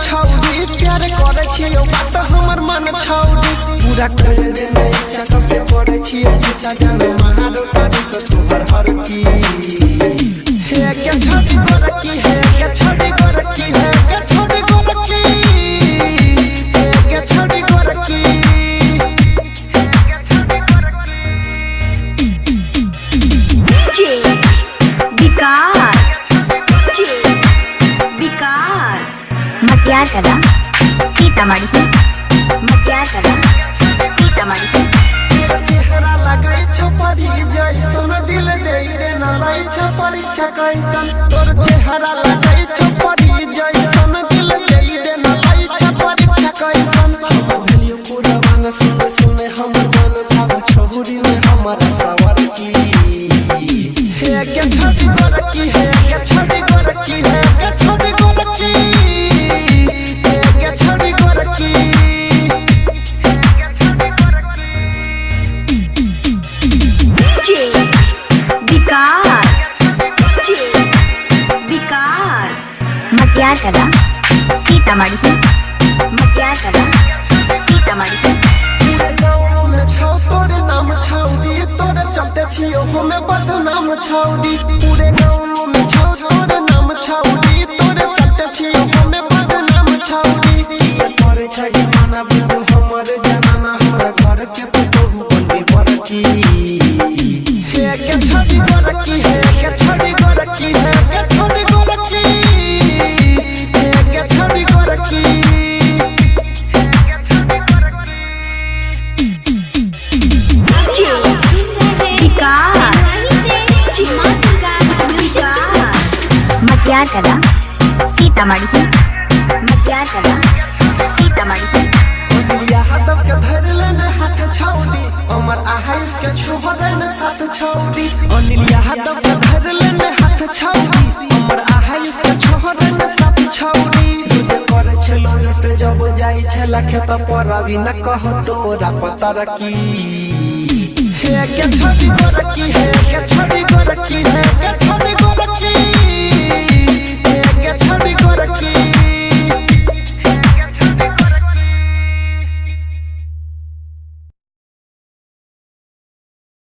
छौरी प्यार करे छियो बात हमर मन छौरी पूरा कर दे नहीं चक पे करे छियो पीछा जन मारो तारी तो तोहर हर की हे के छौरी कर की है के छौरी कर की है के छौरी कर की हे के छौरी कर की मटियार कदा सीतामढ़ी मटियार कदा सीतामढ़ी चेहरा लगाई छपरी जैसन दिल दे दे न लाई छपरी कैसन तोर चेहरा लगाई छपरी जैसन दिल दे दे न लाई छपरी कैसन भलियो पूरा मन सुने सुने हमर मन भाव छोरी में हमर सवर की हे के छड़ी कर की है के छड़ी कर की है के छड़ी कर की हे के छड़ी कर की मटियार कदा सीतामढ़ी मटियार कदा सीतामढ़ी गाँव में छौ तोरे नाम छौरी तोरे चलते छियो हमें बदनाम छौरी पूरे गाँव में छौ तोरे नाम छौरी तोरे चलते छियो हमें बदनाम छौरी तोरे छही माना बिनु हमर जनाना हमर घर के तो बनबे पड़ती हे के छड़ी कर की है के छड़ी कर की है के छड़ी कर की हे के छड़ी कर की मटियार कदा सीतामढ़ी मटियार कदा सीतामढ़ी अनिलिया हाथव के धर लेने हाथ छौरी हमर आहाइस के छुहर ने साथ छौरी अनिलिया हाथव के धर लेने हाथ छौरी हमर आहाइस के छुहर ने साथ छौरी तुझे करे छलो लट जब जाई छला खेत पर अभी न कह तोरा पता रखी हे के छड़ी कर की है